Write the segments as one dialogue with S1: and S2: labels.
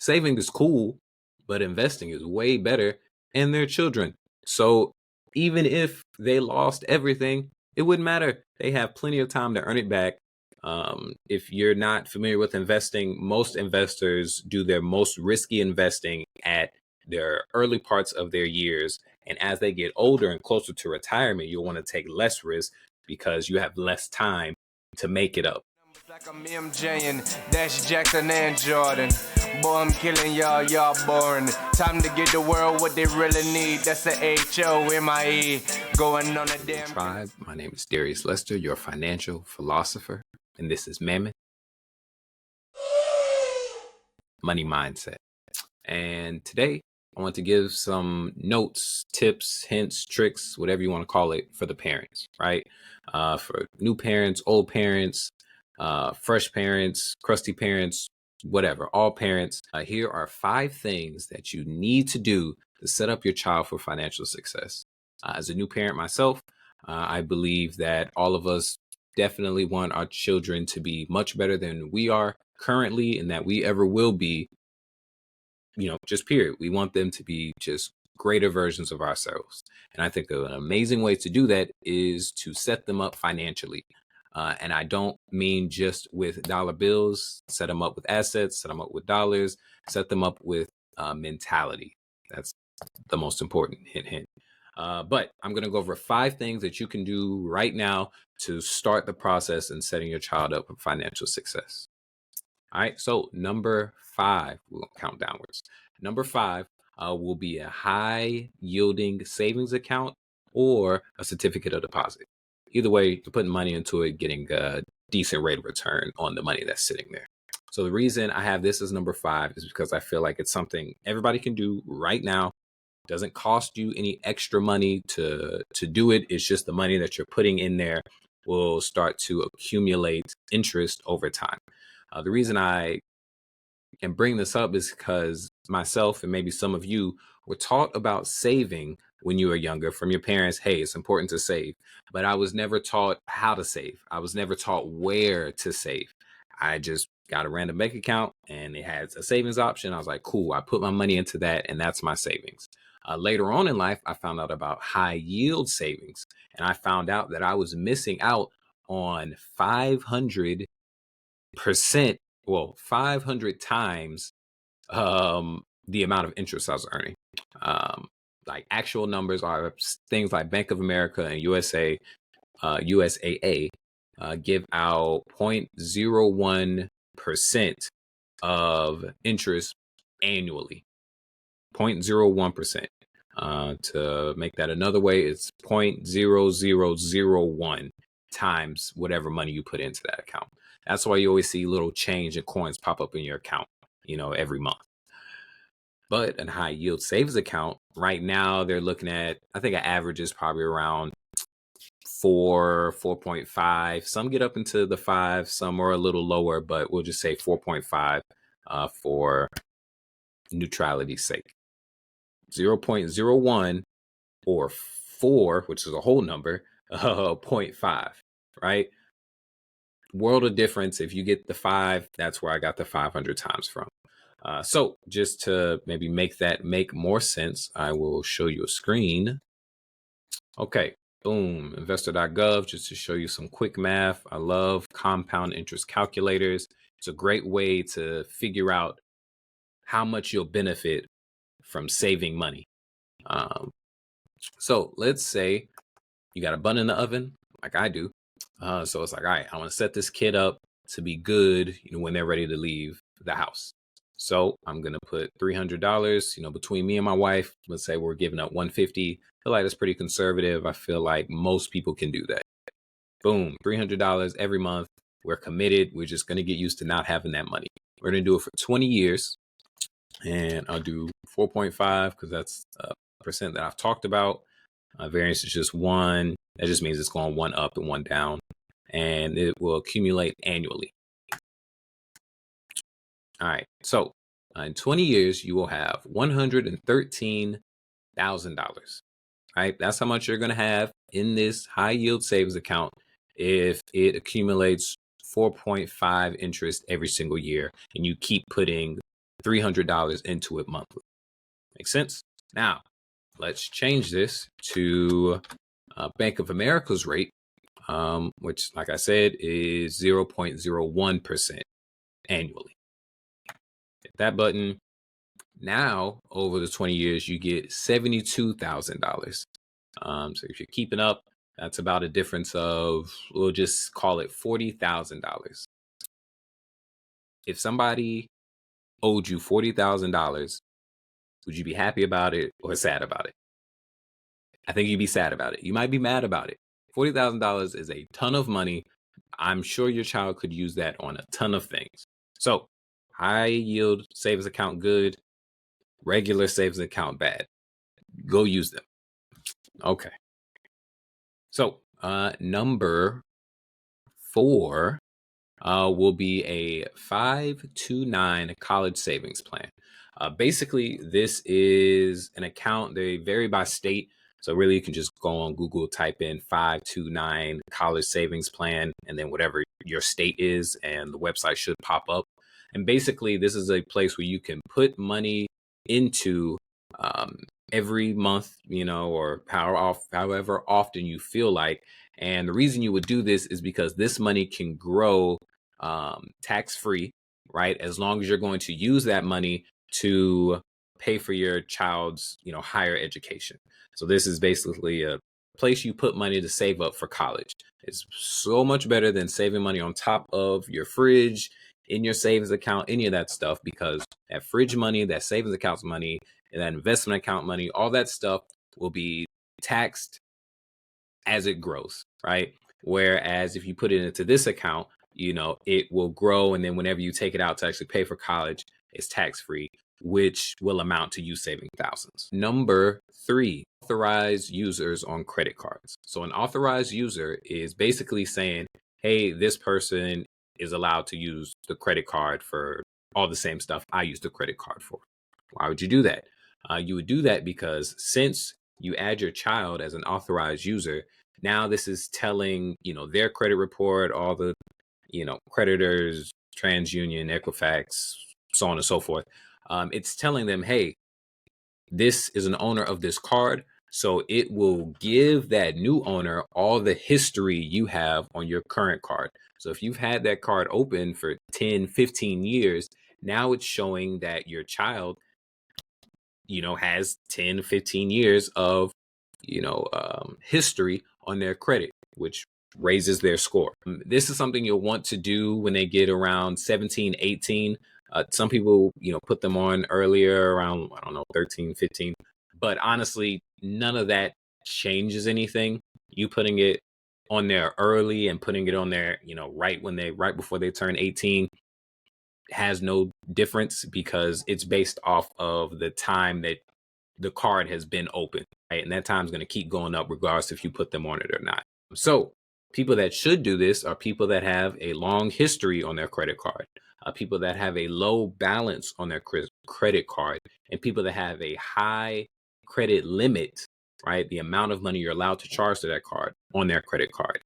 S1: Saving is cool, but investing is way better in their children. So even if they lost everything, it wouldn't matter. They have plenty of time to earn it back. If you're not familiar with investing, most investors do their most risky investing at their early parts of their years. And as they get older and closer to retirement, you'll want to take less risk because you have less time to make it up.
S2: Like I'm MJ and Dash Jackson and Jordan. Boy, I'm killing y'all, y'all boring. Time to give the world what they really need. That's the HOMIE going on a damn
S1: tribe. My name is Darius Lester, your financial philosopher, and this is Mammoth Money Mindset. And today I want to give some notes, tips, hints, tricks, whatever you want to call it, for the parents, right? For new parents, old parents, fresh parents, crusty parents, whatever, all parents. Here are 5 things that you need to do to set up your child for financial success. As a new parent myself, I believe that all of us definitely want our children to be much better than we are currently and that we ever will be, just period. We want them to be just greater versions of ourselves. And I think an amazing way to do that is to set them up financially. And I don't mean just with dollar bills, set them up with assets, set them up with dollars, set them up with mentality. That's the most important hint. But I'm going to go over 5 things that you can do right now to start the process in setting your child up for financial success. All right. So number 5, we'll count downwards. Number 5 will be a high yielding savings account or a certificate of deposit. Either way, you're putting money into it, getting a decent rate of return on the money that's sitting there. So the reason I have this as number 5 is because I feel like it's something everybody can do right now. Doesn't cost you any extra money to do it. It's just the money that you're putting in there will start to accumulate interest over time. The reason I can bring this up is because myself and maybe some of you were taught about saving when you were younger from your parents. Hey, it's important to save. But I was never taught how to save. I was never taught where to save. I just got a random bank account and it has a savings option. I was like, cool, I put my money into that and that's my savings. Later on in life, I found out about high yield savings and I found out that I was missing out on 500%, 500 times the amount of interest I was earning. Like actual numbers are things like Bank of America and USAA give out 0.01% of interest annually. 0.01%. To make that another way, it's 0.0001 times whatever money you put into that account. That's why you always see little change and coins pop up in your account, every month. But a high yield savings account, right now they're looking at, I think an average is probably around 4.5. Some get up into the 5, some are a little lower, but we'll just say 4.5 for neutrality's sake. 0.01 or 4, which is a whole number, 0.5, right? World of difference. If you get the 5, that's where I got the 500 times from. So just to maybe make that make more sense, I will show you a screen. Okay, boom, investor.gov, just to show you some quick math. I love compound interest calculators. It's a great way to figure out how much you'll benefit from saving money. So let's say you got a bun in the oven, like I do. So it's like, all right, I want to set this kid up to be good, when they're ready to leave the house. So I'm going to put $300, between me and my wife. Let's say we're giving up $150. I feel like that's pretty conservative. I feel like most people can do that. Boom, $300 every month. We're committed. We're just going to get used to not having that money. We're going to do it for 20 years. And I'll do 4.5 because that's a percent that I've talked about. Variance is just 1. That just means it's going 1 up and 1 down. And it will accumulate annually. All right. So in 20 years, you will have $113,000. Right? That's how much you're going to have in this high yield savings account if it accumulates 4.5 interest every single year and you keep putting $300 into it monthly. Make sense? Now, let's change this to Bank of America's rate, which, like I said, is 0.01% annually. Hit that button. Now, over the 20 years, you get $72,000. So if you're keeping up, that's about a difference of, we'll just call it $40,000. If somebody owed you $40,000, would you be happy about it or sad about it? I think you'd be sad about it. You might be mad about it. $40,000 is a ton of money. I'm sure your child could use that on a ton of things. So, high yield savings account good, regular savings account bad. Go use them. Okay. So, number 4 will be a 529 college savings plan. Basically, this is an account. They vary by state. So really, you can just go on Google, type in 529 college savings plan, and then whatever your state is, and the website should pop up. And basically, this is a place where you can put money into every month, or however often you feel like. And the reason you would do this is because this money can grow tax-free, right? As long as you're going to use that money to pay for your child's, higher education. So this is basically a place you put money to save up for college. It's so much better than saving money on top of your fridge, in your savings account, any of that stuff, because that fridge money, that savings account money, and that investment account money, all that stuff will be taxed as it grows, right? Whereas if you put it into this account, it will grow. And then whenever you take it out to actually pay for college, it's tax-free, which will amount to you saving thousands. Number 3, authorized users on credit cards. So an authorized user is basically saying, hey, this person is allowed to use the credit card for all the same stuff I use the credit card for. Why would you do that? You would do that because since you add your child as an authorized user, now this is telling, their credit report, all the, creditors, TransUnion, Equifax, so on and so forth. It's telling them, hey, this is an owner of this card. So it will give that new owner all the history you have on your current card. So if you've had that card open for 10, 15 years, now it's showing that your child, has 10, 15 years of, history on their credit, which raises their score. This is something you'll want to do when they get around 17, 18. Some people, put them on earlier around, 13, 15. But honestly, none of that changes anything. You putting it on there early and putting it on there, right before they turn 18 has no difference because it's based off of the time that the card has been open, right? And that time is going to keep going up regardless if you put them on it or not. So people that should do this are people that have a long history on their credit card, people that have a low balance on their credit card, and people that have a high credit limit, right? The amount of money you're allowed to charge to that card on their credit card.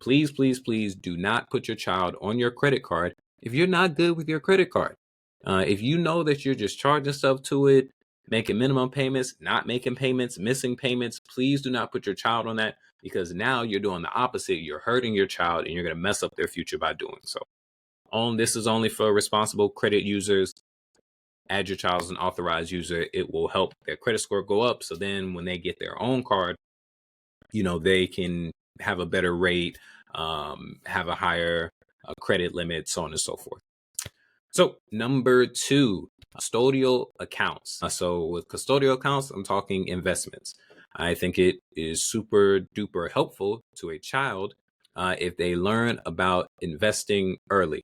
S1: Please, please, please do not put your child on your credit card if you're not good with your credit card. If you know that you're just charging stuff to it, making minimum payments, not making payments, missing payments, please do not put your child on that, because now you're doing the opposite. You're hurting your child and you're going to mess up their future by doing so. This is only for responsible credit users. Add your child as an authorized user. It will help their credit score go up. So then when they get their own card, they can have a better rate, have a higher credit limit, so on and so forth. So number 2, custodial accounts. So with custodial accounts, I'm talking investments. I think it is super duper helpful to a child if they learn about investing early.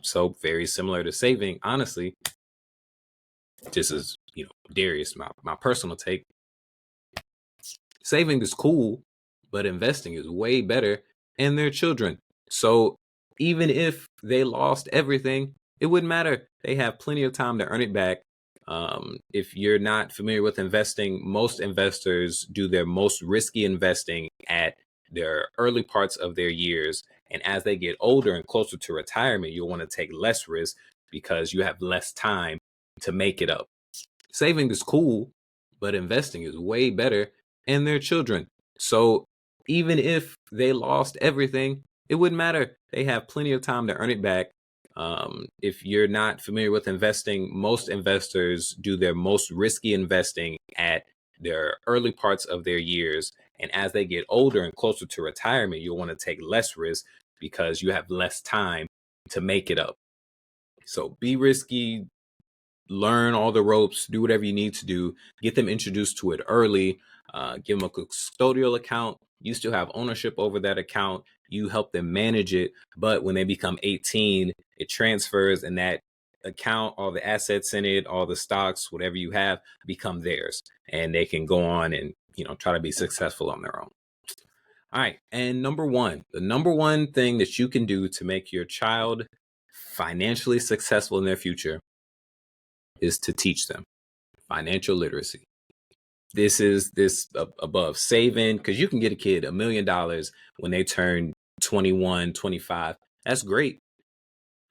S1: So very similar to saving, honestly. This is, Darius, my personal take. Saving is cool, but investing is way better, and they're children. So even if they lost everything, it wouldn't matter. They have plenty of time to earn it back. If you're not familiar with investing, most investors do their most risky investing at their early parts of their years. And as they get older and closer to retirement, you'll want to take less risk because you have less time to make it up. Saving is cool, but investing is way better, and they're children. So even if they lost everything, it wouldn't matter. They have plenty of time to earn it back. If you're not familiar with investing, most investors do their most risky investing at their early parts of their years. And as they get older and closer to retirement, you'll want to take less risk because you have less time to make it up. So be risky, learn all the ropes, do whatever you need to do, get them introduced to it early, give them a custodial account. You still have ownership over that account. You help them manage it. But when they become 18, it transfers, and that account, all the assets in it, all the stocks, whatever you have, become theirs. And they can go on and, try to be successful on their own. All right. And the number one thing that you can do to make your child financially successful in their future is to teach them financial literacy. This is above saving, because you can get a kid $1 million when they turn 21, 25. That's great.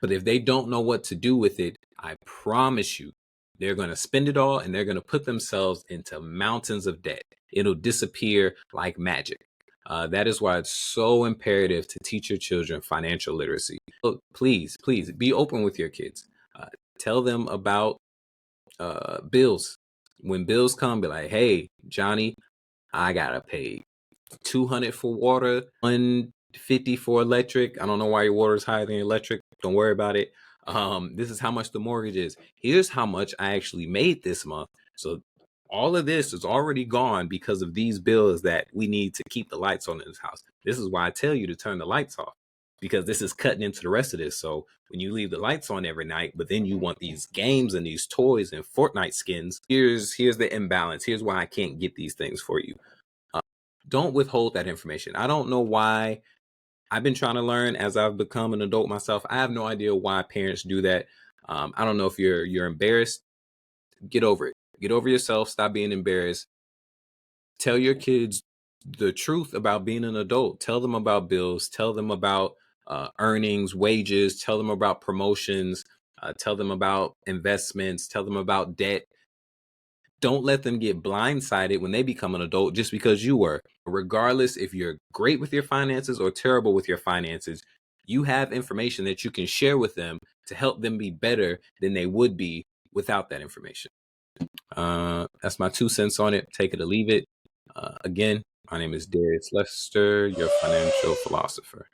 S1: But if they don't know what to do with it, I promise you, they're going to spend it all and they're going to put themselves into mountains of debt. It'll disappear like magic. That is why it's so imperative to teach your children financial literacy. So please be open with your kids. Tell them about bills. When bills come, be like, hey, Johnny, I gotta pay $200 for water, $150 for electric. I don't know why your water is higher than your electric. Don't worry about it. This is how much the mortgage is. Here's how much I actually made this month. So all of this is already gone because of these bills that we need to keep the lights on in this house. This is why I tell you to turn the lights off, because this is cutting into the rest of this. So when you leave the lights on every night, but then you want these games and these toys and Fortnite skins, here's the imbalance. Here's why I can't get these things for you. Don't withhold that information. I don't know why. I've been trying to learn as I've become an adult myself. I have no idea why parents do that. I don't know if you're embarrassed. Get over it. Get over yourself. Stop being embarrassed. Tell your kids the truth about being an adult. Tell them about bills. Tell them about earnings, wages. Tell them about promotions. Tell them about investments. Tell them about debt. Don't let them get blindsided when they become an adult just because you were. Regardless if you're great with your finances or terrible with your finances, you have information that you can share with them to help them be better than they would be without that information. That's my 2 cents on it. Take it or leave it. Again, my name is Darius Lester, your financial philosopher.